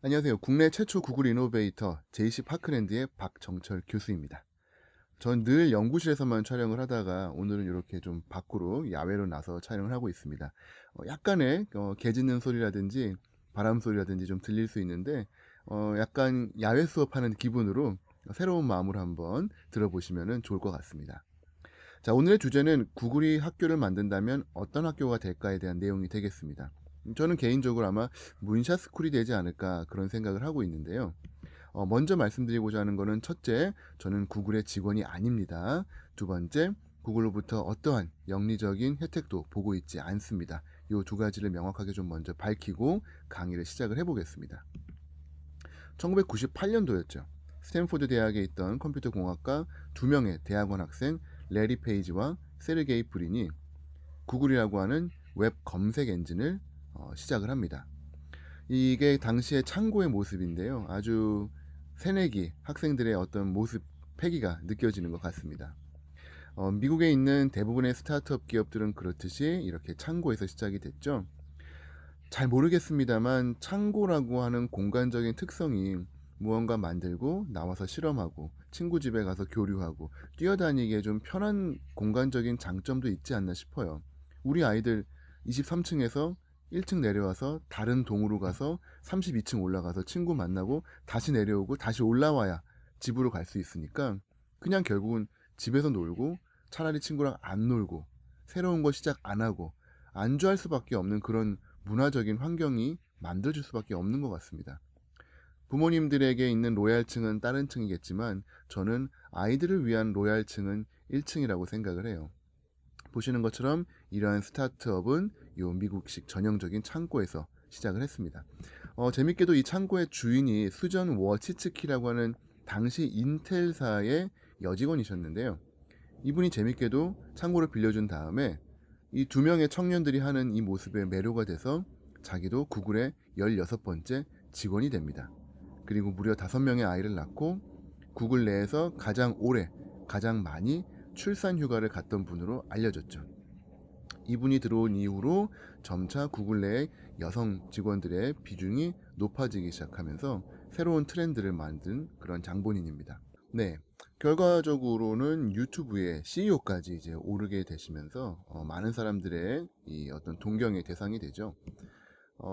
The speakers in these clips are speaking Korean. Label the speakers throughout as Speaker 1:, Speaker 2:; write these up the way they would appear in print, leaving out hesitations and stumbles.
Speaker 1: 안녕하세요. 국내 최초 구글 이노베이터 JC 파크랜드의 박정철 교수입니다. 전 늘 연구실에서만 촬영을 하다가 오늘은 이렇게 좀 밖으로 야외로 나서 촬영을 하고 있습니다. 약간의 개 짖는 소리라든지 바람 소리라든지 좀 들릴 수 있는데 약간 야외 수업하는 기분으로 새로운 마음으로 한번 들어보시면 좋을 것 같습니다. 자, 오늘의 주제는 구글이 학교를 만든다면 어떤 학교가 될까에 대한 내용이 되겠습니다. 저는 개인적으로 아마 문샷 스쿨이 되지 않을까 그런 생각을 하고 있는데요. 먼저 말씀드리고자 하는 것은 첫째, 저는 구글의 직원이 아닙니다. 두 번째, 구글로부터 어떠한 영리적인 혜택도 보고 있지 않습니다. 이 두 가지를 명확하게 좀 먼저 밝히고 강의를 시작을 해보겠습니다. 1998년도였죠. 스탠포드 대학에 있던 컴퓨터 공학과 두 명의 대학원 학생 레리 페이지와 세르게이 브린이 구글이라고 하는 웹 검색 엔진을 시작을 합니다. 이게 당시의 창고의 모습인데요. 아주 새내기 학생들의 어떤 모습, 패기가 느껴지는 것 같습니다. 미국에 있는 대부분의 스타트업 기업들은 그렇듯이 이렇게 창고에서 시작이 됐죠. 잘 모르겠습니다만 창고라고 하는 공간적인 특성이 무언가 만들고 나와서 실험하고 친구 집에 가서 교류하고 뛰어다니기에 좀 편한 공간적인 장점도 있지 않나 싶어요. 우리 아이들 23층에서 1층 내려와서 다른 동으로 가서 32층 올라가서 친구 만나고 다시 내려오고 다시 올라와야 집으로 갈 수 있으니까 그냥 결국은 집에서 놀고 차라리 친구랑 안 놀고 새로운 거 시작 안 하고 안주할 수밖에 없는 그런 문화적인 환경이 만들어질 수밖에 없는 것 같습니다. 부모님들에게 있는 로얄층은 다른 층이겠지만 저는 아이들을 위한 로얄층은 1층이라고 생각을 해요. 보시는 것처럼 이러한 스타트업은 이 미국식 전형적인 창고에서 시작을 했습니다. 재밌게도 이 창고의 주인이 수전 워치츠키라고 하는 당시 인텔사의 여직원이셨는데요. 이분이 재밌게도 창고를 빌려준 다음에 이 두 명의 청년들이 하는 이 모습에 매료가 돼서 자기도 구글의 16번째 직원이 됩니다. 그리고 무려 5명의 아이를 낳고 구글 내에서 가장 오래, 가장 많이 출산 휴가를 갔던 분으로 알려졌죠. 이분이 들어온 이후로 점차 구글 내의 여성 직원들의 비중이 높아지기 시작하면서 새로운 트렌드를 만든 그런 장본인입니다. 네. 결과적으로는 유튜브의 CEO까지 이제 오르게 되시면서 많은 사람들의 이 어떤 동경의 대상이 되죠.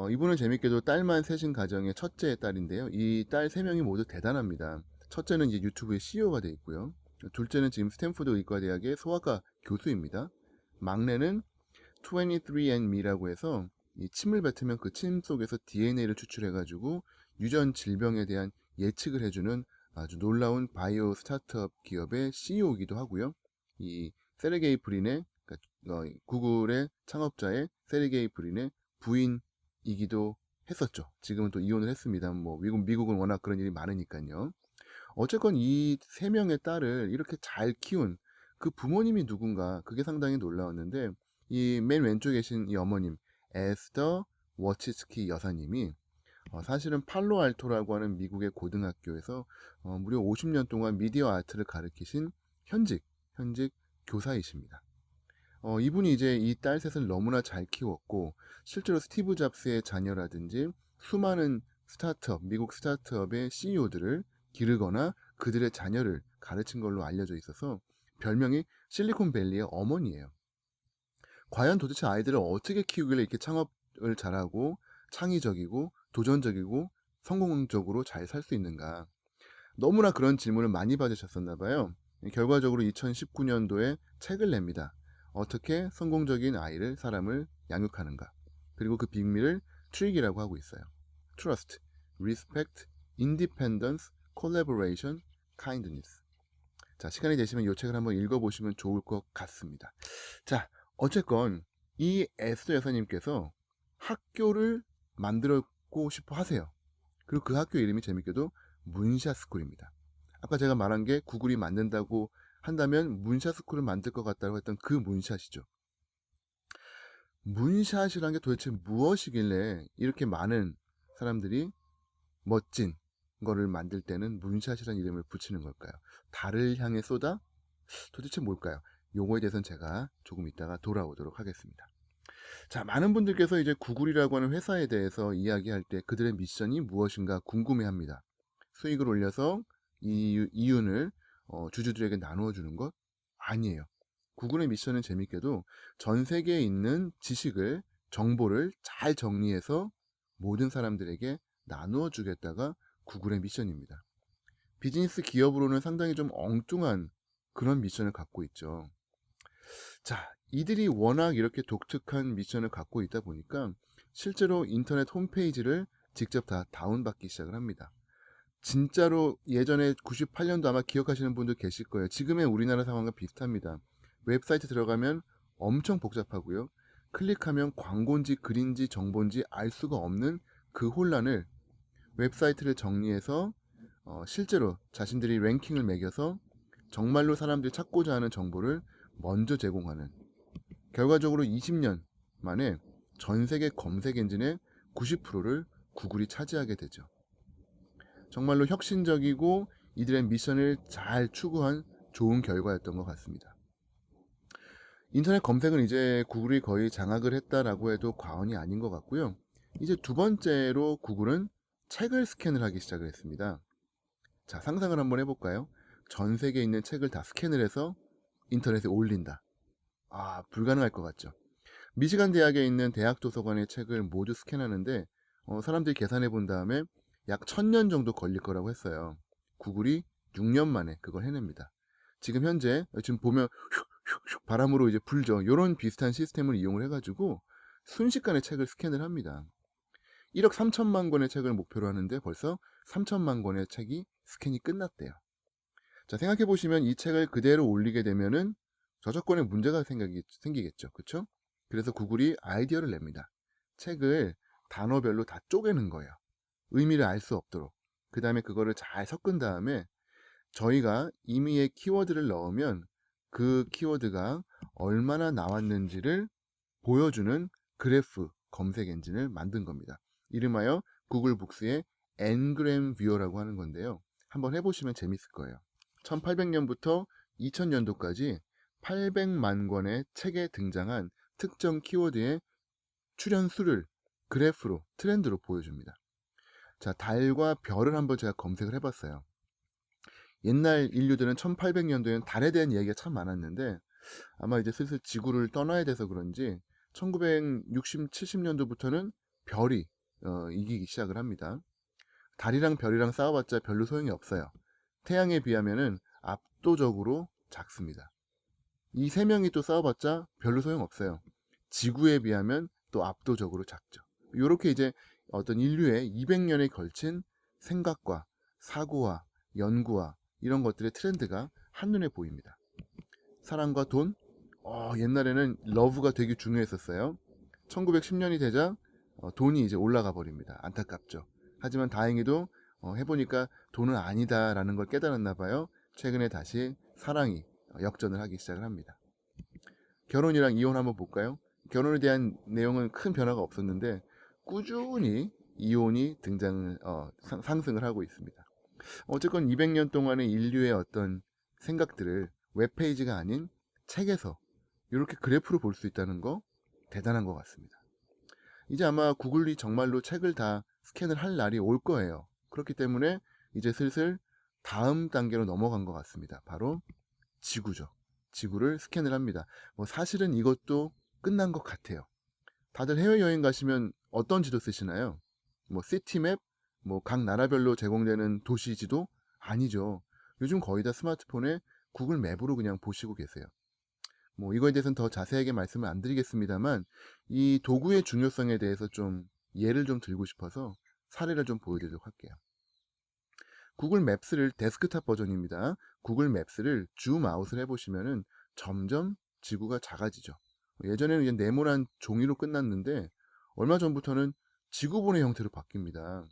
Speaker 1: 이분은 재밌게도 딸만 셋인 가정의 첫째 딸인데요. 이 딸 세 명이 모두 대단합니다. 첫째는 이제 유튜브의 CEO가 돼 있고요. 둘째는 지금 스탠포드 의과대학의 소아과 교수입니다. 막내는 23andMe라고 해서 이 침을 뱉으면 그 침 속에서 DNA를 추출해가지고 유전 질병에 대한 예측을 해주는 아주 놀라운 바이오 스타트업 기업의 CEO이기도 하고요. 이 세르게이 브린의 그러니까 구글의 창업자의 세르게이 브린의 부인이기도 했었죠. 지금은 또 이혼을 했습니다. 뭐 미국은 워낙 그런 일이 많으니까요. 어쨌건 이 세 명의 딸을 이렇게 잘 키운 그 부모님이 누군가 그게 상당히 놀라웠는데 이 맨 왼쪽에 계신 이 어머님 에스더 워치스키 여사님이 사실은 팔로알토라고 하는 미국의 고등학교에서 무려 50년 동안 미디어 아트를 가르치신 현직 교사이십니다. 이분이 이제 이 딸 셋을 너무나 잘 키웠고 실제로 스티브 잡스의 자녀라든지 수많은 스타트업, 미국 스타트업의 CEO들을 기르거나 그들의 자녀를 가르친 걸로 알려져 있어서 별명이 실리콘밸리의 어머니예요. 과연 도대체 아이들을 어떻게 키우길래 이렇게 창업을 잘하고 창의적이고 도전적이고 성공적으로 잘 살 수 있는가? 너무나 그런 질문을 많이 받으셨었나 봐요. 결과적으로 2019년도에 책을 냅니다. 어떻게 성공적인 사람을 양육하는가. 그리고 그 비밀을 트릭이라고 하고 있어요. Trust, Respect, Independence, Collaboration, Kindness. 자, 시간이 되시면 이 책을 한번 읽어보시면 좋을 것 같습니다. 자, 어쨌건 이 에스더 여사님께서 학교를 만들고 싶어 하세요. 그리고 그 학교 이름이 재밌게도 문샷 스쿨입니다. 아까 제가 말한 게 구글이 만든다고 한다면 문샷 스쿨을 만들 것 같다고 했던 그 문샷이죠. 문샷이란 게 도대체 무엇이길래 이렇게 많은 사람들이 멋진 거를 만들 때는 문샷이라는 이름을 붙이는 걸까요? 달을 향해 쏟아? 도대체 뭘까요? 요거에 대해서는 제가 조금 이따가 돌아오도록 하겠습니다. 자, 많은 분들께서 이제 구글이라고 하는 회사에 대해서 이야기할 때 그들의 미션이 무엇인가 궁금해합니다. 수익을 올려서 이윤을 주주들에게 나누어 주는 것 아니에요. 구글의 미션은 재밌게도 전 세계에 있는 지식을, 정보를 잘 정리해서 모든 사람들에게 나누어 주겠다가 구글의 미션입니다. 비즈니스 기업으로는 상당히 좀 엉뚱한 그런 미션을 갖고 있죠. 자, 이들이 워낙 이렇게 독특한 미션을 갖고 있다 보니까 실제로 인터넷 홈페이지를 직접 다 다운받기 시작을 합니다. 진짜로 예전에 98년도 아마 기억하시는 분들 계실 거예요. 지금의 우리나라 상황과 비슷합니다. 웹사이트 들어가면 엄청 복잡하고요. 클릭하면 광고인지 글인지 정보인지 알 수가 없는 그 혼란을 웹사이트를 정리해서 실제로 자신들이 랭킹을 매겨서 정말로 사람들이 찾고자 하는 정보를 먼저 제공하는, 결과적으로 20년 만에 전 세계 검색 엔진의 90%를 구글이 차지하게 되죠. 정말로 혁신적이고 이들의 미션을 잘 추구한 좋은 결과였던 것 같습니다. 인터넷 검색은 이제 구글이 거의 장악을 했다라고 해도 과언이 아닌 것 같고요. 이제 두 번째로 구글은 책을 스캔을 하기 시작을 했습니다. 자, 상상을 한번 해볼까요? 전 세계에 있는 책을 다 스캔을 해서 인터넷에 올린다. 불가능할 것 같죠. 미시간 대학에 있는 대학 도서관의 책을 모두 스캔하는데 사람들이 계산해 본 다음에 약 1000년 정도 걸릴 거라고 했어요. 구글이 6년 만에 그걸 해냅니다. 지금 현재 지금 보면 휙휙휙 바람으로 이제 불죠. 이런 비슷한 시스템을 이용을 해가지고 순식간에 책을 스캔을 합니다. 1억 3천만 권의 책을 목표로 하는데 벌써 3천만 권의 책이 스캔이 끝났대요. 자, 생각해 보시면 이 책을 그대로 올리게 되면은 저작권에 문제가 생기겠죠. 그렇죠? 그래서 구글이 아이디어를 냅니다. 책을 단어별로 다 쪼개는 거예요. 의미를 알 수 없도록. 그 다음에 그거를 잘 섞은 다음에 저희가 임의의 키워드를 넣으면 그 키워드가 얼마나 나왔는지를 보여주는 그래프 검색 엔진을 만든 겁니다. 이름하여 구글 북스의 Ngram 뷰어라고 하는 건데요. 한번 해보시면 재밌을 거예요. 1800년부터 2000년도까지 800만 권의 책에 등장한 특정 키워드의 출연수를 그래프로, 트렌드로 보여줍니다. 자, 달과 별을 한번 제가 검색을 해봤어요. 옛날 인류들은 1800년도에는 달에 대한 이야기가 참 많았는데 아마 이제 슬슬 지구를 떠나야 돼서 그런지 1960, 70년도부터는 별이 이기기 시작을 합니다. 달이랑 별이랑 싸워봤자 별로 소용이 없어요. 태양에 비하면은 압도적으로 작습니다. 이 세 명이 또 싸워봤자 별로 소용없어요. 지구에 비하면 또 압도적으로 작죠. 이렇게 이제 어떤 인류의 200년에 걸친 생각과 사고와 연구와 이런 것들의 트렌드가 한눈에 보입니다. 사랑과 돈? 옛날에는 러브가 되게 중요했었어요. 1910년이 되자 돈이 이제 올라가 버립니다. 안타깝죠. 하지만 다행히도 해보니까 돈은 아니다라는 걸 깨달았나 봐요. 최근에 다시 사랑이 역전을 하기 시작을 합니다. 결혼이랑 이혼 한번 볼까요? 결혼에 대한 내용은 큰 변화가 없었는데 꾸준히 이혼이 상승을 하고 있습니다. 어쨌건 200년 동안의 인류의 어떤 생각들을 웹페이지가 아닌 책에서 이렇게 그래프로 볼 수 있다는 거 대단한 것 같습니다. 이제 아마 구글이 정말로 책을 다 스캔을 할 날이 올 거예요. 그렇기 때문에 이제 슬슬 다음 단계로 넘어간 것 같습니다. 바로 지구죠. 지구를 스캔을 합니다. 사실은 이것도 끝난 것 같아요. 다들 해외여행 가시면 어떤 지도 쓰시나요? 시티맵, 각 나라별로 제공되는 도시 지도? 아니죠. 요즘 거의 다 스마트폰에 구글 맵으로 그냥 보시고 계세요. 이거에 대해서는 더 자세하게 말씀을 안 드리겠습니다만 이 도구의 중요성에 대해서 좀 예를 좀 들고 싶어서 사례를 좀 보여드리도록 할게요. 구글 맵스를 데스크탑 버전입니다. 구글 맵스를 줌 아웃을 해보시면은 점점 지구가 작아지죠. 예전에는 그냥 네모난 종이로 끝났는데 얼마 전부터는 지구본의 형태로 바뀝니다.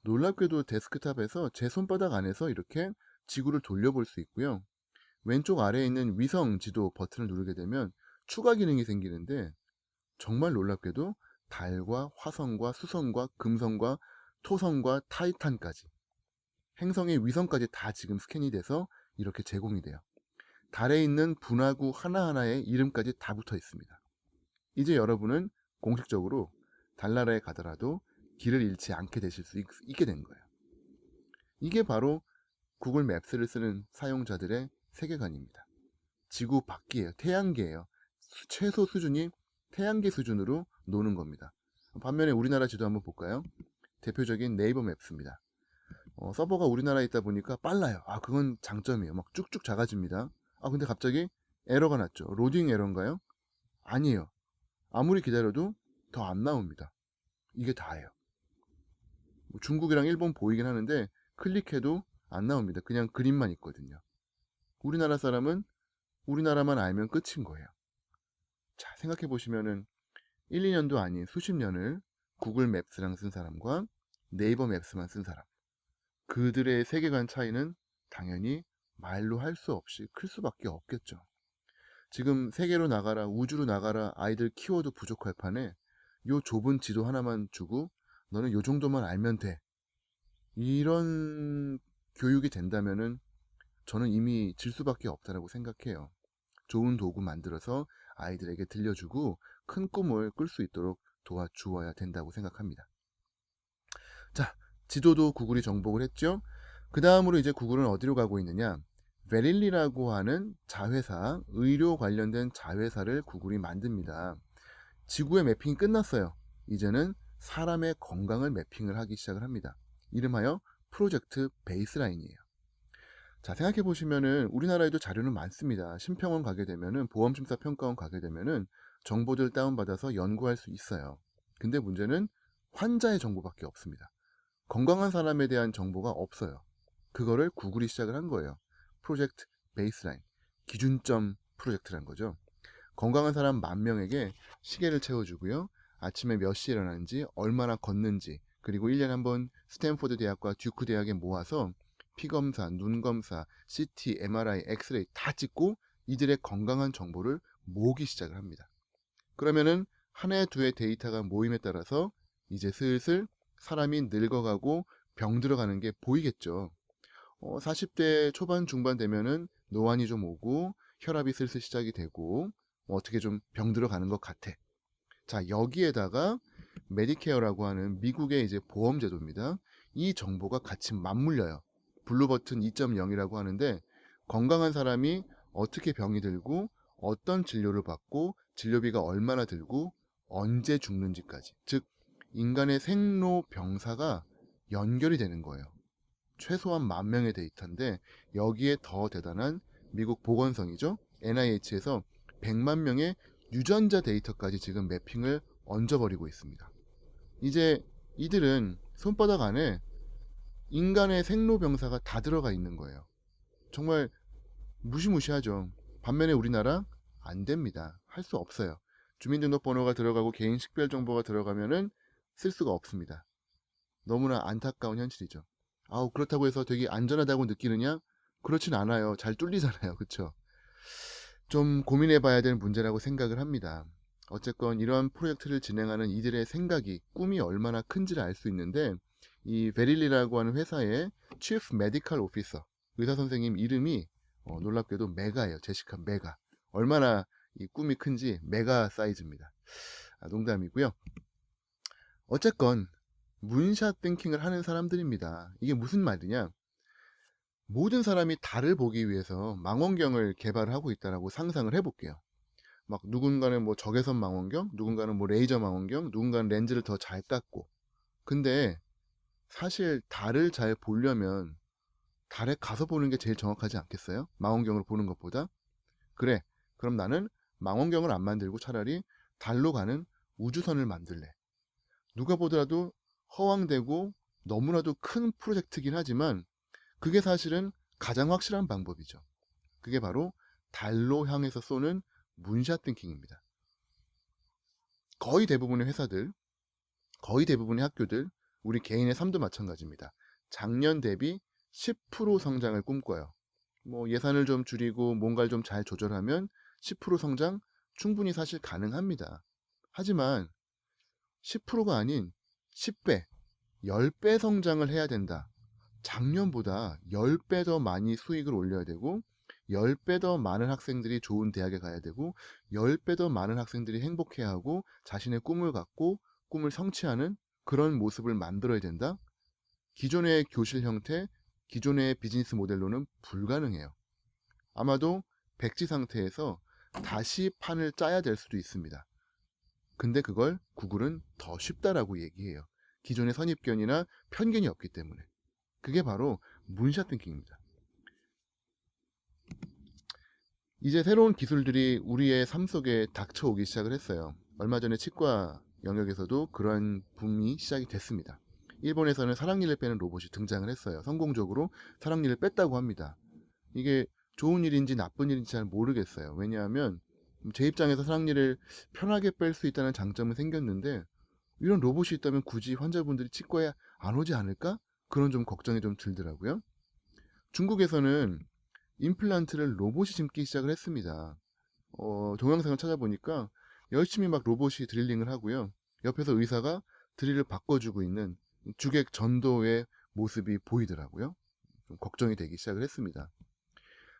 Speaker 1: 놀랍게도 데스크탑에서 제 손바닥 안에서 이렇게 지구를 돌려볼 수 있고요. 왼쪽 아래에 있는 위성 지도 버튼을 누르게 되면 추가 기능이 생기는데 정말 놀랍게도 달과 화성과 수성과 금성과 토성과 타이탄까지 행성의 위성까지 다 지금 스캔이 돼서 이렇게 제공이 돼요. 달에 있는 분화구 하나하나에 이름까지 다 붙어 있습니다. 이제 여러분은 공식적으로 달나라에 가더라도 길을 잃지 않게 되실 수 있게 된 거예요. 이게 바로 구글 맵스를 쓰는 사용자들의 세계관입니다. 지구 밖이에요. 태양계예요. 최소 수준이 태양계 수준으로 노는 겁니다. 반면에 우리나라 지도 한번 볼까요? 대표적인 네이버 맵스입니다. 서버가 우리나라에 있다 보니까 빨라요. 그건 장점이에요. 막 쭉쭉 작아집니다. 근데 갑자기 에러가 났죠. 로딩 에러인가요? 아니에요. 아무리 기다려도 더 안 나옵니다. 이게 다예요. 중국이랑 일본 보이긴 하는데 클릭해도 안 나옵니다. 그냥 그림만 있거든요. 우리나라 사람은 우리나라만 알면 끝인 거예요. 자, 생각해 보시면은 1, 2년도 아닌 수십 년을 구글 맵스랑 쓴 사람과 네이버 맵스만 쓴 사람. 그들의 세계관 차이는 당연히 말로 할 수 없이 클 수밖에 없겠죠. 지금 세계로 나가라, 우주로 나가라, 아이들 키워도 부족할 판에 요 좁은 지도 하나만 주고 너는 요 정도만 알면 돼. 이런 교육이 된다면은 저는 이미 질 수밖에 없다라고 생각해요. 좋은 도구 만들어서 아이들에게 들려주고 큰 꿈을 꿀 수 있도록 도와주어야 된다고 생각합니다. 자, 지도도 구글이 정복을 했죠. 그 다음으로 이제 구글은 어디로 가고 있느냐? 베릴리라고 하는 자회사, 의료 관련된 자회사를 구글이 만듭니다. 지구의 매핑이 끝났어요. 이제는 사람의 건강을 매핑을 하기 시작을 합니다. 이름하여 프로젝트 베이스라인이에요. 자, 생각해 보시면은 우리나라에도 자료는 많습니다. 심평원 가게 되면은 보험심사평가원 가게 되면은 정보들 다운받아서 연구할 수 있어요. 근데 문제는 환자의 정보밖에 없습니다. 건강한 사람에 대한 정보가 없어요. 그거를 구글이 시작을 한 거예요. 프로젝트 베이스라인, 기준점 프로젝트라는 거죠. 건강한 사람 10,000명에게 시계를 채워주고요. 아침에 몇 시에 일어나는지, 얼마나 걷는지, 그리고 1년에 한 번 스탠포드 대학과 듀크 대학에 모아서 피검사, 눈검사, CT, MRI, 엑스레이 다 찍고 이들의 건강한 정보를 모으기 시작을 합니다. 그러면은 한 해, 두 해 데이터가 모임에 따라서 이제 슬슬 사람이 늙어가고 병 들어가는 게 보이겠죠. 40대 초반 중반 되면은 노안이 좀 오고 혈압이 슬슬 시작이 되고 어떻게 좀 병 들어가는 것 같아. 자, 여기에다가 메디케어라고 하는 미국의 이제 보험 제도입니다. 이 정보가 같이 맞물려요. 블루버튼 2.0이라고 하는데 건강한 사람이 어떻게 병이 들고 어떤 진료를 받고 진료비가 얼마나 들고 언제 죽는지까지, 즉 인간의 생로병사가 연결이 되는 거예요. 최소한 10,000명의 데이터인데 여기에 더 대단한 미국 보건성이죠. NIH에서 100만 명의 유전자 데이터까지 지금 매핑을 얹어버리고 있습니다. 이제 이들은 손바닥 안에 인간의 생로병사가 다 들어가 있는 거예요. 정말 무시무시하죠. 반면에 우리나라 안 됩니다. 할 수 없어요. 주민등록번호가 들어가고 개인 식별 정보가 들어가면은 쓸 수가 없습니다. 너무나 안타까운 현실이죠. 그렇다고 해서 되게 안전하다고 느끼느냐? 그렇진 않아요. 잘 뚫리잖아요. 그쵸? 좀 고민해 봐야 될 문제라고 생각을 합니다. 어쨌건 이러한 프로젝트를 진행하는 이들의 생각이, 꿈이 얼마나 큰지를 알 수 있는데 이 베릴리라고 하는 회사의 Chief Medical Officer, 의사 선생님 이름이 놀랍게도 메가예요. 제시카 메가. 얼마나 이 꿈이 큰지 메가 사이즈입니다. 농담이고요. 어쨌건 문샷 띵킹을 하는 사람들입니다. 이게 무슨 말이냐? 모든 사람이 달을 보기 위해서 망원경을 개발하고 있다라고 상상을 해볼게요. 막 누군가는 뭐 적외선 망원경, 누군가는 뭐 레이저 망원경, 누군가는 렌즈를 더 잘 깎고. 근데 사실 달을 잘 보려면 달에 가서 보는 게 제일 정확하지 않겠어요? 망원경으로 보는 것보다? 그래, 그럼 나는 망원경을 안 만들고 차라리 달로 가는 우주선을 만들래. 누가 보더라도 허황되고 너무나도 큰 프로젝트긴 하지만 그게 사실은 가장 확실한 방법이죠. 그게 바로 달로 향해서 쏘는 문샷 띵킹입니다. 거의 대부분의 회사들, 거의 대부분의 학교들, 우리 개인의 삶도 마찬가지입니다. 작년 대비 10% 성장을 꿈꿔요. 뭐 예산을 좀 줄이고 뭔가를 좀 잘 조절하면 10% 성장 충분히 사실 가능합니다. 하지만 10%가 아닌 10배, 10배 성장을 해야 된다. 작년보다 10배 더 많이 수익을 올려야 되고 10배 더 많은 학생들이 좋은 대학에 가야 되고 10배 더 많은 학생들이 행복해하고 자신의 꿈을 갖고 꿈을 성취하는 그런 모습을 만들어야 된다. 기존의 교실 형태, 기존의 비즈니스 모델로는 불가능해요. 아마도 백지 상태에서 다시 판을 짜야 될 수도 있습니다. 근데 그걸 구글은 더 쉽다라고 얘기해요. 기존의 선입견이나 편견이 없기 때문에. 그게 바로 문샷 띵킹입니다. 이제 새로운 기술들이 우리의 삶 속에 닥쳐오기 시작을 했어요. 얼마 전에 치과 영역에서도 그러한 붐이 시작이 됐습니다. 일본에서는 사랑니를 빼는 로봇이 등장을 했어요. 성공적으로 사랑니를 뺐다고 합니다. 이게 좋은 일인지 나쁜 일인지 잘 모르겠어요. 왜냐하면 제 입장에서 사랑니를 편하게 뺄 수 있다는 장점은 생겼는데 이런 로봇이 있다면 굳이 환자분들이 치과에 안 오지 않을까? 그런 좀 걱정이 좀 들더라고요. 중국에서는 임플란트를 로봇이 심기 시작을 했습니다. 동영상을 찾아보니까 열심히 막 로봇이 드릴링을 하고요. 옆에서 의사가 드릴을 바꿔주고 있는 주객 전도의 모습이 보이더라고요. 좀 걱정이 되기 시작을 했습니다.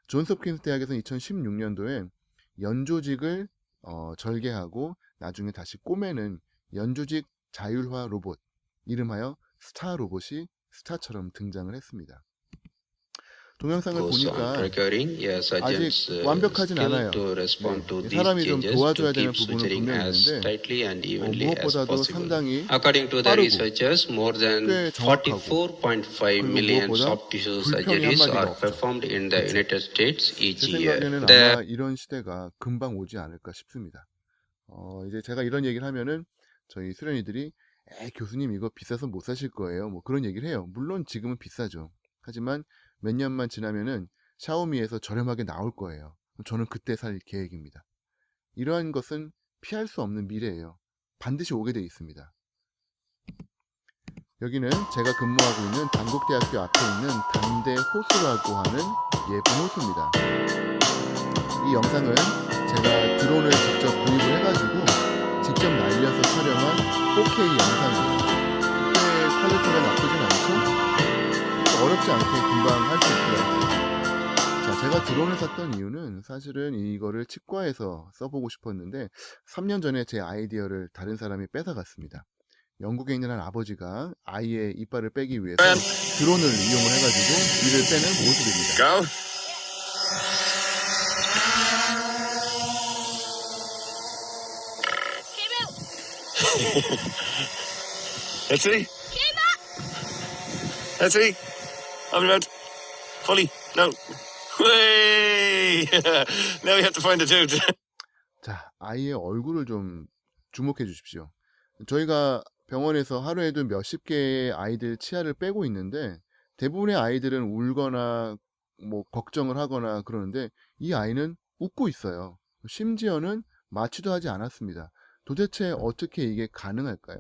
Speaker 1: 존스홉킨스 대학에서는 2016년도에 연조직을 절개하고 나중에 다시 꼬매는 연조직 자율화 로봇, 이름하여 스타 로봇이 스타처럼 등장을 했습니다. 동영상을
Speaker 2: goes on
Speaker 1: 보니까
Speaker 2: recurring. Yes,
Speaker 1: 아직
Speaker 2: surgeons
Speaker 1: 완벽하진
Speaker 2: skill
Speaker 1: 않아요.
Speaker 2: to respond to these
Speaker 1: 사람이 좀
Speaker 2: changes to
Speaker 1: 도와줘야 되는
Speaker 2: keep
Speaker 1: 부분은
Speaker 2: suturing
Speaker 1: 분명히
Speaker 2: as
Speaker 1: 있는데
Speaker 2: tightly and evenly as
Speaker 1: 무엇보다도
Speaker 2: possible.
Speaker 1: 상당히
Speaker 2: According to the
Speaker 1: 빠르고
Speaker 2: researchers, more than
Speaker 1: 꽤 정확하고
Speaker 2: 44.5
Speaker 1: 그리고
Speaker 2: million
Speaker 1: 무엇보다
Speaker 2: soft tissue
Speaker 1: 불평이
Speaker 2: surgeries
Speaker 1: 한마디가
Speaker 2: are
Speaker 1: 없죠.
Speaker 2: performed in the
Speaker 1: 그렇죠.
Speaker 2: United States each
Speaker 1: 제
Speaker 2: year.
Speaker 1: 생각에는
Speaker 2: The
Speaker 1: 아마 이런 시대가 금방 오지 않을까 싶습니다. 이제 제가 이런 얘기를 하면은 저희 수련이들이 교수님 이거 비싸서 못 사실 거예요. 뭐 그런 얘기를 해요. 물론 지금은 비싸죠. 하지만 몇 년만 지나면은 샤오미에서 저렴하게 나올 거예요. 저는 그때 살 계획입니다. 이러한 것은 피할 수 없는 미래예요. 반드시 오게 돼 있습니다. 여기는 제가 근무하고 있는 단국대학교 앞에 있는 단대 호수라고 하는 예쁜 호수입니다. 이 영상은 제가 드론을 직접 구입을 해가지고 직접 날려서 촬영한 4K 영상이에요. 꽤 퀄리티가 나쁘진 않죠? 어렵지 않게 금방 할 수 있더라고요. 자, 제가 드론을 샀던 이유는 사실은 이거를 치과에서 써보고 싶었는데 3년 전에 제 아이디어를 다른 사람이 뺏어갔습니다. 영국에 있는 한 아버지가 아이의 이빨을 빼기 위해서 드론을 이용을 해가지고 이를 빼는 모습입니다.
Speaker 3: Go. Let's see. Let's see. On your fully. No. Way. Now we have to find the tooth.
Speaker 1: 자, 아이의 얼굴을 좀 주목해 주십시오. 저희가 병원에서 하루에도 몇십 개의 아이들 치아를 빼고 있는데 대부분의 아이들은 울거나 뭐 걱정을 하거나 그러는데 이 아이는 웃고 있어요. 심지어는 마취도 하지 않았습니다. 도대체 어떻게 이게 가능할까요?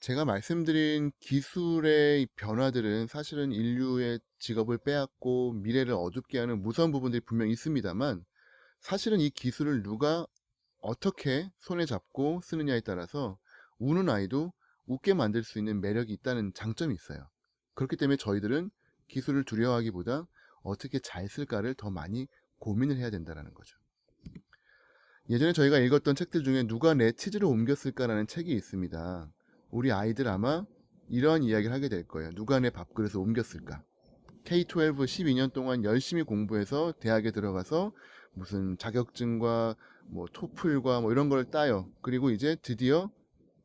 Speaker 1: 제가 말씀드린 기술의 변화들은 사실은 인류의 직업을 빼앗고 미래를 어둡게 하는 무서운 부분들이 분명히 있습니다만 사실은 이 기술을 누가 어떻게 손에 잡고 쓰느냐에 따라서 우는 아이도 웃게 만들 수 있는 매력이 있다는 장점이 있어요. 그렇기 때문에 저희들은 기술을 두려워하기보다 어떻게 잘 쓸까를 더 많이 고민을 해야 된다는 거죠. 예전에 저희가 읽었던 책들 중에 누가 내 치즈를 옮겼을까라는 책이 있습니다. 우리 아이들 아마 이러한 이야기를 하게 될 거예요. 누가 내 밥그릇을 옮겼을까? K-12 12년 동안 열심히 공부해서 대학에 들어가서 무슨 자격증과 뭐 토플과 뭐 이런 걸 따요. 그리고 이제 드디어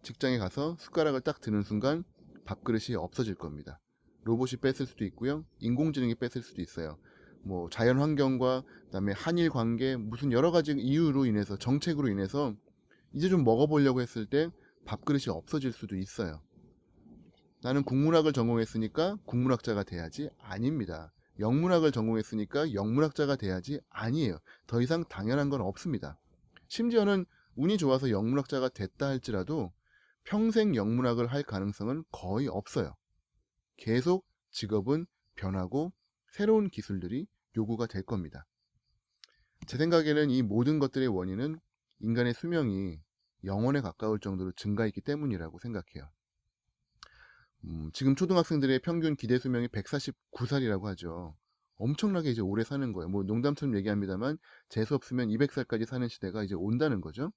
Speaker 1: 직장에 가서 숟가락을 딱 드는 순간 밥그릇이 없어질 겁니다. 로봇이 뺏을 수도 있고요. 인공지능이 뺏을 수도 있어요. 뭐 자연 환경과 그다음에 한일 관계 무슨 여러 가지 이유로 인해서 정책으로 인해서 이제 좀 먹어보려고 했을 때 밥그릇이 없어질 수도 있어요. 나는 국문학을 전공했으니까 국문학자가 돼야지? 아닙니다. 영문학을 전공했으니까 영문학자가 돼야지? 아니에요. 더 이상 당연한 건 없습니다. 심지어는 운이 좋아서 영문학자가 됐다 할지라도 평생 영문학을 할 가능성은 거의 없어요. 계속 직업은 변하고 새로운 기술들이 요구가 될 겁니다. 제 생각에는 이 모든 것들의 원인은 인간의 수명이 영원에 가까울 정도로 증가했기 때문이라고 생각해요. 지금 초등학생들의 평균 기대 수명이 149살이라고 하죠. 엄청나게 이제 오래 사는 거예요. 뭐 농담처럼 얘기합니다만 재수 없으면 200살까지 사는 시대가 이제 온다는 거죠.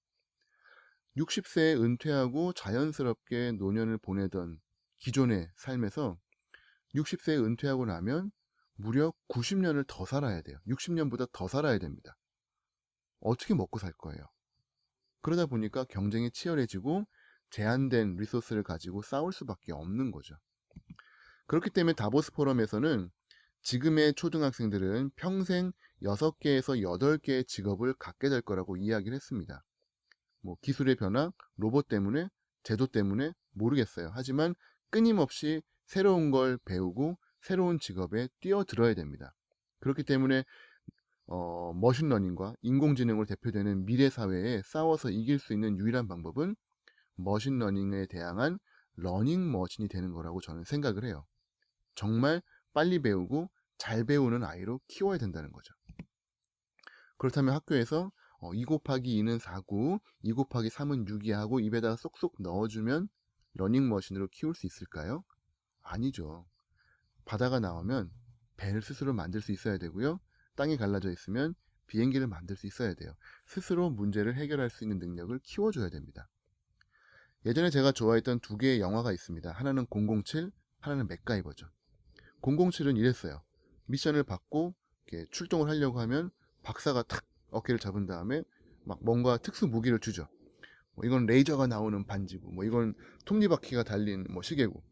Speaker 1: 60세에 은퇴하고 자연스럽게 노년을 보내던 기존의 삶에서 60세에 은퇴하고 나면 무려 90년을 더 살아야 돼요. 60년보다 더 살아야 됩니다. 어떻게 먹고 살 거예요? 그러다 보니까 경쟁이 치열해지고 제한된 리소스를 가지고 싸울 수밖에 없는 거죠. 그렇기 때문에 다보스 포럼에서는 지금의 초등학생들은 평생 6개에서 8개의 직업을 갖게 될 거라고 이야기를 했습니다. 뭐 기술의 변화, 로봇 때문에, 제도 때문에 모르겠어요. 하지만 끊임없이 새로운 걸 배우고 새로운 직업에 뛰어들어야 됩니다. 그렇기 때문에 머신러닝과 인공지능으로 대표되는 미래 사회에 싸워서 이길 수 있는 유일한 방법은 머신러닝에 대항한 러닝머신이 되는 거라고 저는 생각을 해요. 정말 빨리 배우고 잘 배우는 아이로 키워야 된다는 거죠. 그렇다면 학교에서 2 곱하기 2는 4고 2 곱하기 3은 6이 하고 입에다가 쏙쏙 넣어주면 러닝머신으로 키울 수 있을까요? 아니죠. 바다가 나오면 배를 스스로 만들 수 있어야 되고요. 땅이 갈라져 있으면 비행기를 만들 수 있어야 돼요. 스스로 문제를 해결할 수 있는 능력을 키워줘야 됩니다. 예전에 제가 좋아했던 2개의 영화가 있습니다. 하나는 007, 하나는 맥가이버죠. 007은 이랬어요. 미션을 받고 이렇게 출동을 하려고 하면 박사가 탁 어깨를 잡은 다음에 막 뭔가 특수 무기를 주죠. 뭐 이건 레이저가 나오는 반지고, 뭐 이건 톱니바퀴가 달린 뭐 시계고.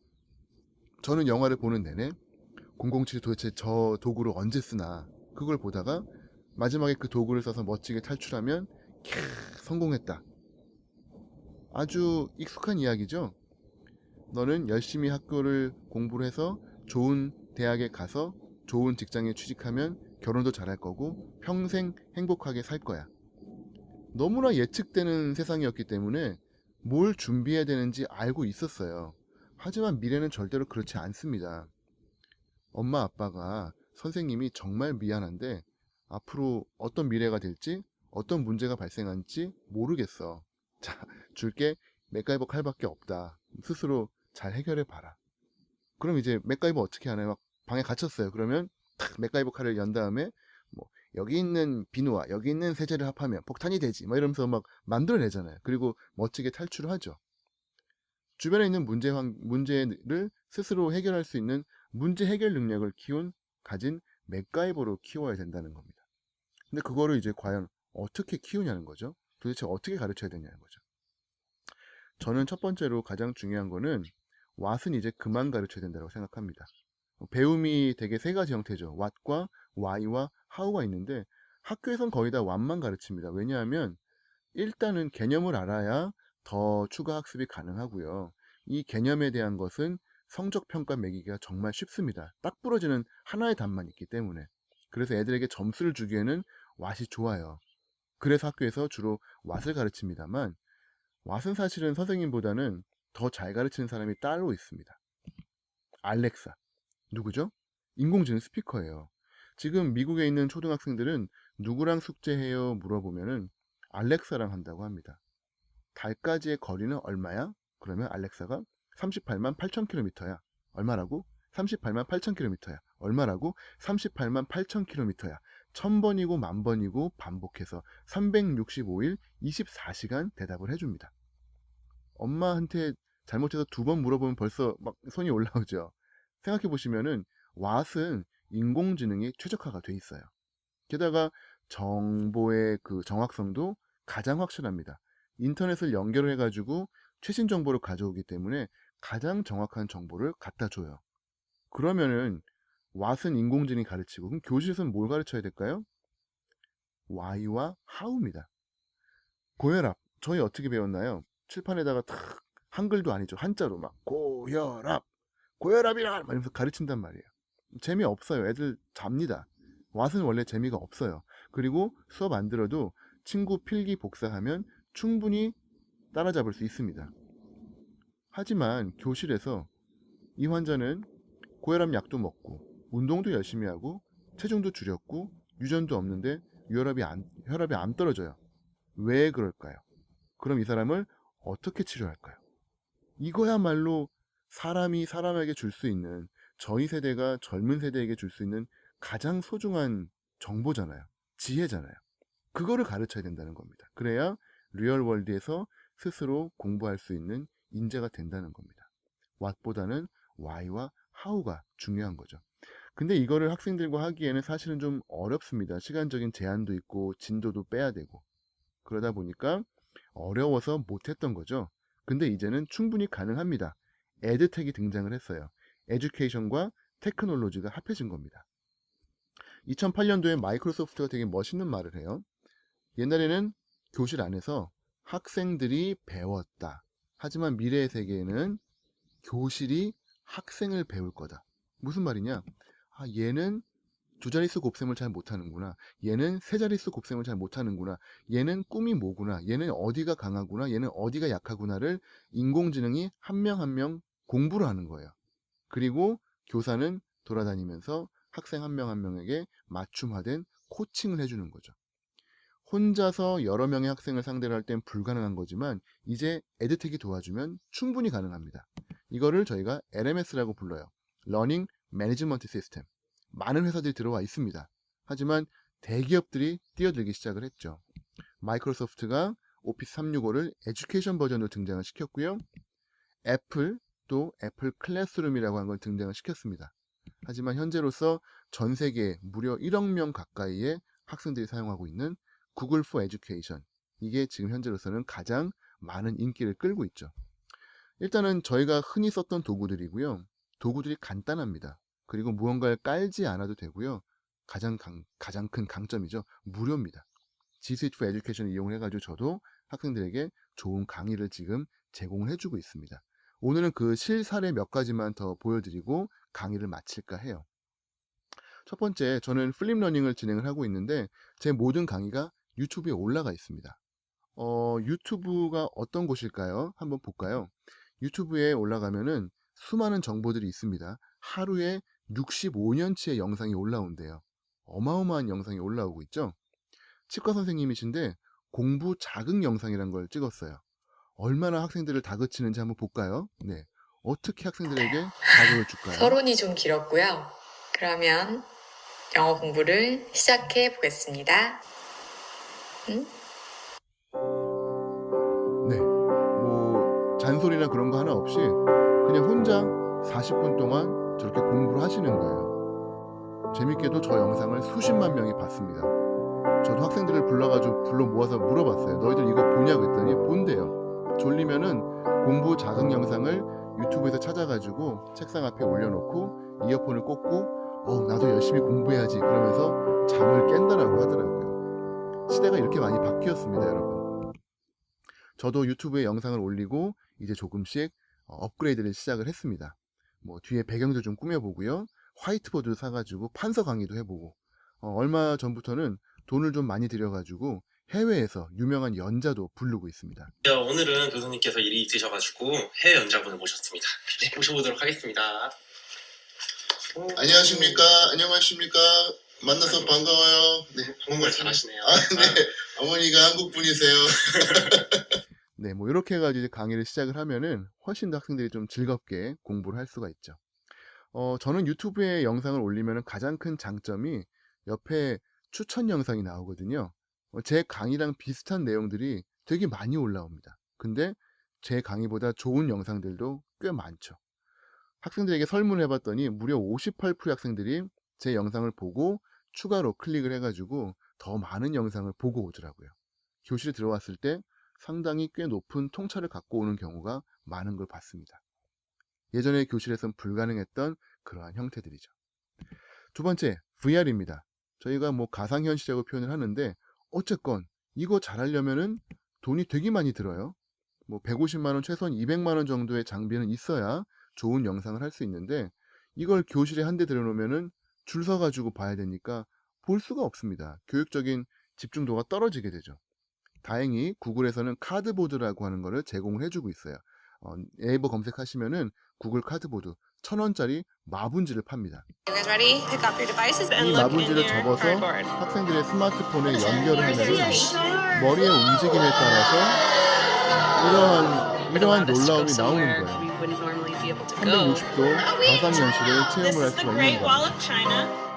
Speaker 1: 저는 영화를 보는 내내 007이 도대체 저 도구를 언제 쓰나 그걸 보다가 마지막에 그 도구를 써서 멋지게 탈출하면 성공했다. 아주 익숙한 이야기죠. 너는 열심히 학교를 공부를 해서 좋은 대학에 가서 좋은 직장에 취직하면 결혼도 잘할 거고 평생 행복하게 살 거야. 너무나 예측되는 세상이었기 때문에 뭘 준비해야 되는지 알고 있었어요. 하지만 미래는 절대로 그렇지 않습니다. 엄마 아빠가 선생님이 정말 미안한데 앞으로 어떤 미래가 될지 어떤 문제가 발생할지 모르겠어. 자, 줄게 맥가이버 칼밖에 없다. 스스로 잘 해결해 봐라. 그럼 이제 맥가이버 어떻게 하나요? 막 방에 갇혔어요. 그러면 탁 맥가이버 칼을 연 다음에 뭐 여기 있는 비누와 여기 있는 세제를 합하면 폭탄이 되지. 막 이러면서 막 만들어내잖아요. 그리고 멋지게 탈출을 하죠. 주변에 있는 문제를 스스로 해결할 수 있는 문제 해결 능력을 가진 맥가이버로 키워야 된다는 겁니다. 근데 그거를 이제 과연 어떻게 키우냐는 거죠. 도대체 어떻게 가르쳐야 되냐는 거죠. 저는 첫 번째로 가장 중요한 거는 왓은 이제 그만 가르쳐야 된다고 생각합니다. 배움이 되게 3가지 형태죠. what과 why와 how가 있는데 학교에선 거의 다 what만 가르칩니다. 왜냐하면 일단은 개념을 알아야 더 추가 학습이 가능하고요. 이 개념에 대한 것은 성적평가 매기기가 정말 쉽습니다. 딱 부러지는 하나의 답만 있기 때문에. 그래서 애들에게 점수를 주기에는 what이 좋아요. 그래서 학교에서 주로 what을 가르칩니다만 what은 사실은 선생님보다는 더 잘 가르치는 사람이 따로 있습니다. 알렉사. 누구죠? 인공지능 스피커예요. 지금 미국에 있는 초등학생들은 누구랑 숙제해요? 물어보면은 알렉사랑 한다고 합니다. 달까지의 거리는 얼마야? 그러면 알렉사가 38만 8천 킬로미터야. 얼마라고? 38만 8천 킬로미터야. 얼마라고? 38만 8천 킬로미터야. 1000번이고 만번이고 반복해서 365일 24시간 대답을 해줍니다. 엄마한테 잘못해서 2번 물어보면 벌써 막 손이 올라오죠. 생각해 보시면은 왓은 인공지능이 최적화가 돼 있어요. 게다가 정보의 그 정확성도 가장 확실합니다. 인터넷을 연결을 해가지고 최신 정보를 가져오기 때문에 가장 정확한 정보를 갖다 줘요. 그러면은 왓은 인공지능이 가르치고 그럼 교실에서는 뭘 가르쳐야 될까요? why와 how입니다. 고혈압 저희 어떻게 배웠나요? 칠판에다가 탁 한글도 아니죠. 한자로 막 고혈압이라 이러면서 가르친단 말이에요. 재미없어요. 애들 잡니다. 왓은 원래 재미가 없어요. 그리고 수업 안 들어도 친구 필기 복사하면 충분히 따라잡을 수 있습니다. 하지만 교실에서 이 환자는 고혈압 약도 먹고 운동도 열심히 하고 체중도 줄였고 유전도 없는데 혈압이 안 떨어져요. 왜 그럴까요? 그럼 이 사람을 어떻게 치료할까요? 이거야말로 사람이 사람에게 줄 수 있는, 저희 세대가 젊은 세대에게 줄 수 있는 가장 소중한 정보잖아요. 지혜잖아요. 그거를 가르쳐야 된다는 겁니다. 그래야 리얼월드에서 스스로 공부할 수 있는 인재가 된다는 겁니다. what보다는 why와 how가 중요한 거죠. 근데 이거를 학생들과 하기에는 사실은 좀 어렵습니다. 시간적인 제한도 있고 진도도 빼야 되고 그러다 보니까 어려워서 못했던 거죠. 근데 이제는 충분히 가능합니다. 에드텍이 등장을 했어요. 에듀케이션과 테크놀로지가 합해진 겁니다. 2008년도에 마이크로소프트가 되게 멋있는 말을 해요. 옛날에는 교실 안에서 학생들이 배웠다. 하지만 미래의 세계에는 교실이 학생을 배울 거다. 무슨 말이냐? 얘는 두 자릿수 곱셈을 잘 못하는구나. 얘는 세 자릿수 곱셈을 잘 못하는구나. 얘는 꿈이 뭐구나. 얘는 어디가 강하구나. 얘는 어디가 약하구나를 인공지능이 한 명 한 명 공부를 하는 거예요. 그리고 교사는 돌아다니면서 학생 한 명 한 명에게 맞춤화된 코칭을 해주는 거죠. 혼자서 여러 명의 학생을 상대로 할 땐 불가능한 거지만 이제 에드텍이 도와주면 충분히 가능합니다. 이거를 저희가 LMS라고 불러요. Learning Management System. 많은 회사들이 들어와 있습니다. 하지만 대기업들이 뛰어들기 시작을 했죠. 마이크로소프트가 오피스 365를 에듀케이션 버전으로 등장을 시켰고요. 애플 또 애플 클래스룸이라고 하는 걸 등장을 시켰습니다. 하지만 현재로서 전 세계에 무려 1억 명 가까이의 학생들이 사용하고 있는 구글 for Education, 이게 지금 현재로서는 가장 많은 인기를 끌고 있죠. 일단은 저희가 흔히 썼던 도구들이고요. 도구들이 간단합니다. 그리고 무언가를 깔지 않아도 되고요. 가장 큰 강점이죠. 무료입니다. G Suite for Education을 이용을 해가지고 저도 학생들에게 좋은 강의를 지금 제공을 해주고 있습니다. 오늘은 그 실사례 몇 가지만 더 보여드리고 강의를 마칠까 해요. 첫 번째, 저는 플립러닝을 진행을 하고 있는데 제 모든 강의가 유튜브에 올라가 있습니다. 유튜브가 어떤 곳일까요? 한번 볼까요? 유튜브에 올라가면은 수많은 정보들이 있습니다. 하루에 65년치의 영상이 올라온대요. 어마어마한 영상이 올라오고 있죠. 치과 선생님이신데 공부 자극 영상이란 걸 찍었어요. 얼마나 학생들을 다그치는지 한번 볼까요? 네, 어떻게 학생들에게 자극을 줄까요?
Speaker 4: 서론이 좀 길었고요. 그러면 영어 공부를 시작해 보겠습니다.
Speaker 1: 네, 뭐 잔소리나 그런 거 하나 없이 그냥 혼자 40분 동안 저렇게 공부를 하시는 거예요. 재밌게도 저 영상을 수십만 명이 봤습니다. 저도 학생들을 불러 모아서 물어봤어요. 너희들 이거 보냐고 했더니 본대요. 졸리면은 공부 자극 영상을 유튜브에서 찾아가지고 책상 앞에 올려놓고 이어폰을 꽂고 나도 열심히 공부해야지 그러면서 잠을 깬다라고 하더라고요. 시대가 이렇게 많이 바뀌었습니다, 여러분. 저도 유튜브에 영상을 올리고 이제 조금씩 업그레이드를 시작을 했습니다. 뭐 뒤에 배경도 좀 꾸며보고요. 화이트보드 사가지고 판서 강의도 해보고 얼마 전부터는 돈을 좀 많이 들여가지고 해외에서 유명한 연자도 부르고 있습니다.
Speaker 5: 오늘은 교수님께서 일이 있으셔가지고 해외 연자분을 모셨습니다. 네, 모셔보도록 하겠습니다.
Speaker 1: 안녕하십니까? 안녕하십니까? 만나서 반가워요. 네,
Speaker 5: 한국말 잘하시네요.
Speaker 1: 네. 어머니가 한국 분이세요. 네, 뭐 이렇게 해가지고 이제 강의를 시작을 하면은 훨씬 더 학생들이 좀 즐겁게 공부를 할 수가 있죠. 저는 유튜브에 영상을 올리면은 가장 큰 장점이 옆에 추천 영상이 나오거든요. 제 강의랑 비슷한 내용들이 되게 많이 올라옵니다. 근데 제 강의보다 좋은 영상들도 꽤 많죠. 학생들에게 설문을 해봤더니 무려 58%의 학생들이 제 영상을 보고 추가로 클릭을 해가지고 더 많은 영상을 보고 오더라고요. 교실에 들어왔을 때 상당히 꽤 높은 통찰을 갖고 오는 경우가 많은 걸 봤습니다. 예전에 교실에선 불가능했던 그러한 형태들이죠. 두 번째, VR입니다. 저희가 뭐 가상현실이라고 표현을 하는데 어쨌건 이거 잘하려면은 돈이 되게 많이 들어요. 뭐 150만원, 최소한 200만원 정도의 장비는 있어야 좋은 영상을 할 수 있는데 이걸 교실에 한 대 들여놓으면은 줄 서가지고 봐야 되니까 볼 수가 없습니다. 교육적인 집중도가 떨어지게 되죠. 다행히 구글에서는 카드보드라고 하는 거를 제공을 해주고 있어요. 네이버 검색하시면은 구글 카드보드 1,000원짜리 마분지를 팝니다. 이 마분지를 접어서 학생들의 스마트폰에 연결을 하면 머리의 움직임에 따라서 이러한 놀라움이 나오는 거예요. 360도 가상현실을 체험을 할 수가 있는 거예요.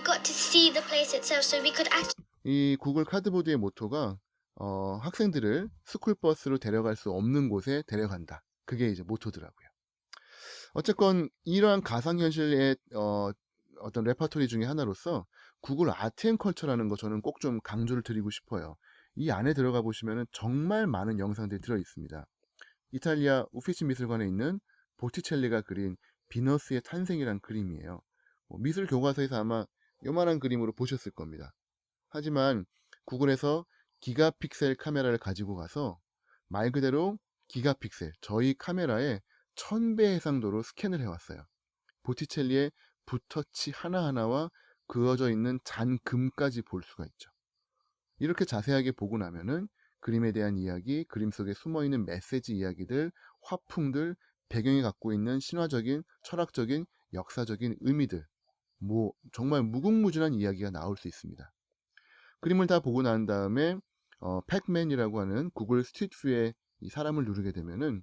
Speaker 6: got to see the place itself, so we could actually.
Speaker 1: 이 구글 카드보드의 모토가 학생들을 스쿨버스로 데려갈 수 없는 곳에 데려간다. 그게 이제 모토더라고요. 어쨌건 이러한 가상현실의 어떤 레퍼토리 중에 하나로서 구글 아트앤컬처라는 거 저는 꼭 좀 강조를 드리고 싶어요. 이 안에 들어가 보시면 정말 많은 영상들이 들어 있습니다. 이탈리아 우피치 미술관에 있는 보티첼리가 그린 비너스의 탄생이란 그림이에요. 미술 교과서에서 아마 요만한 그림으로 보셨을 겁니다. 하지만 구글에서 기가픽셀 카메라를 가지고 가서 말 그대로 기가픽셀, 저희 카메라의 1000배 해상도로 스캔을 해왔어요. 보티첼리의 붓터치 하나하나와 그어져 있는 잔금까지 볼 수가 있죠. 이렇게 자세하게 보고 나면은 그림에 대한 이야기, 그림 속에 숨어있는 메시지 이야기들, 화풍들, 배경이 갖고 있는 신화적인, 철학적인, 역사적인 의미들, 정말 무궁무진한 이야기가 나올 수 있습니다. 그림을 다 보고 난 다음에 팩맨이라고 하는 구글 스트리트뷰에 이 사람을 누르게 되면은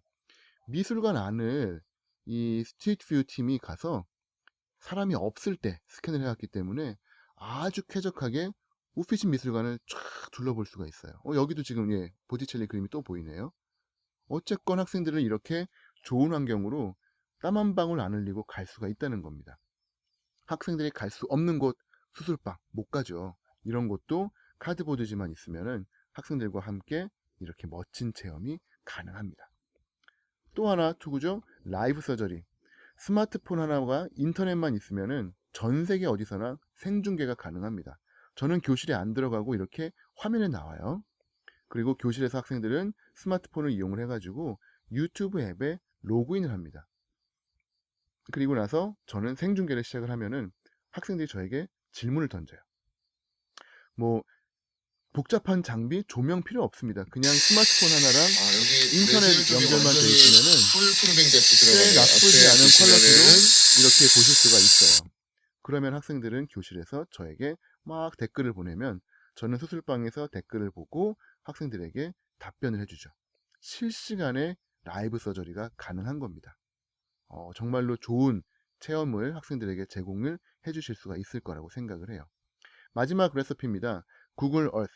Speaker 1: 미술관 안을 이 스트리트뷰 팀이 가서 사람이 없을 때 스캔을 해왔기 때문에 아주 쾌적하게 우피치 미술관을 쫙 둘러볼 수가 있어요. 여기도 지금 보티첼리 그림이 또 보이네요. 어쨌건 학생들을 이렇게 좋은 환경으로 땀 한 방울 안 흘리고 갈 수가 있다는 겁니다. 학생들이 갈 수 없는 곳, 수술방 못 가죠. 이런 곳도 카드보드지만 있으면은 학생들과 함께 이렇게 멋진 체험이 가능합니다. 또 하나 투구죠. 라이브 서저리. 스마트폰 하나가 인터넷만 있으면은 전 세계 어디서나 생중계가 가능합니다. 저는 교실에 안 들어가고 이렇게 화면에 나와요. 그리고 교실에서 학생들은 스마트폰을 이용을 해가지고 유튜브 앱에 로그인을 합니다. 그리고 나서 저는 생중계를 시작을 하면은 학생들이 저에게 질문을 던져요. 복잡한 장비, 조명 필요 없습니다. 그냥 스마트폰 하나랑 인터넷 연결만 돼 있으면은 꽤 나쁘지 않은 퀄러티로 이렇게 보실 수가 있어요. 그러면 학생들은 교실에서 저에게 막 댓글을 보내면 저는 수술방에서 댓글을 보고 학생들에게 답변을 해주죠. 실시간에 라이브 서저리가 가능한 겁니다. 정말로 좋은 체험을 학생들에게 제공을 해주실 수가 있을 거라고 생각을 해요. 마지막 레시피입니다. 구글 얼스.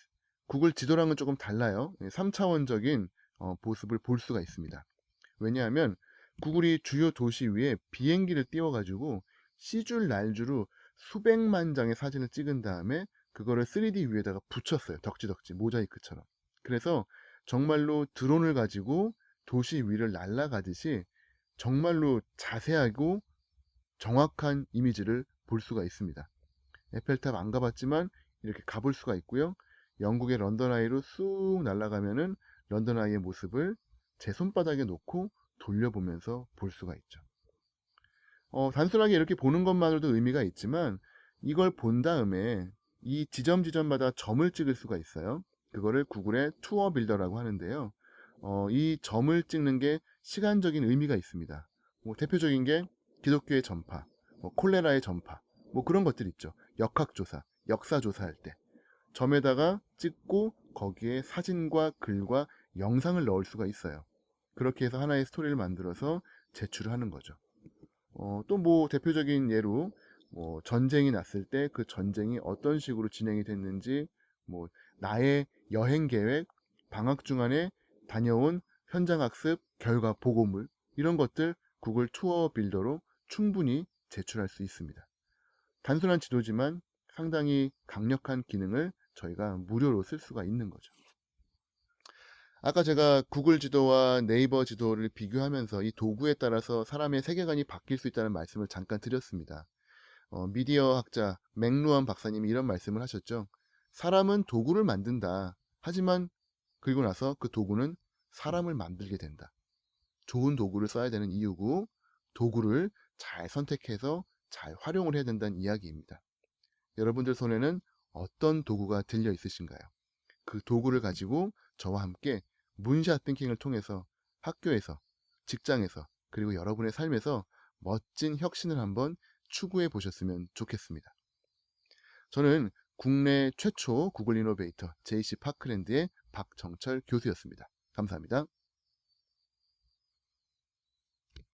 Speaker 1: 구글 지도랑은 조금 달라요. 3차원적인 모습을 볼 수가 있습니다. 왜냐하면 구글이 주요 도시 위에 비행기를 띄워가지고 C줄 날줄로 수백만 장의 사진을 찍은 다음에 그거를 3D 위에다가 붙였어요. 덕지덕지 모자이크처럼. 그래서 정말로 드론을 가지고 도시 위를 날아가듯이 정말로 자세하고 정확한 이미지를 볼 수가 있습니다. 에펠탑 안 가봤지만 이렇게 가볼 수가 있고요. 영국의 런던 아이로 쑥 날아가면은 런던 아이의 모습을 제 손바닥에 놓고 돌려보면서 볼 수가 있죠. 단순하게 이렇게 보는 것만으로도 의미가 있지만 이걸 본 다음에 이 지점마다 점을 찍을 수가 있어요. 그거를 구글의 투어 빌더라고 하는데요. 이 점을 찍는 게 시간적인 의미가 있습니다. 대표적인 게 기독교의 전파, 콜레라의 전파, 그런 것들 있죠. 역학조사, 역사조사할 때 점에다가 찍고 거기에 사진과 글과 영상을 넣을 수가 있어요. 그렇게 해서 하나의 스토리를 만들어서 제출을 하는 거죠. 또 대표적인 예로 전쟁이 났을 때 그 전쟁이 어떤 식으로 진행이 됐는지, 나의 여행 계획, 방학 중간에 다녀온 현장 학습 결과 보고물, 이런 것들 구글 투어 빌더로 충분히 제출할 수 있습니다. 단순한 지도지만 상당히 강력한 기능을 저희가 무료로 쓸 수가 있는 거죠. 아까 제가 구글 지도와 네이버 지도를 비교하면서 이 도구에 따라서 사람의 세계관이 바뀔 수 있다는 말씀을 잠깐 드렸습니다. 미디어 학자 맥루한 박사님이 이런 말씀을 하셨죠. 사람은 도구를 만든다. 하지만 그리고 나서 그 도구는 사람을 만들게 된다. 좋은 도구를 써야 되는 이유고 도구를 잘 선택해서 잘 활용을 해야 된다는 이야기입니다. 여러분들 손에는 어떤 도구가 들려 있으신가요? 그 도구를 가지고 저와 함께 문샷 띵킹을 통해서 학교에서, 직장에서, 그리고 여러분의 삶에서 멋진 혁신을 한번 추구해 보셨으면 좋겠습니다. 저는 국내 최초 구글 이노베이터 JC 파크랜드의 박정철 교수였습니다. 감사합니다.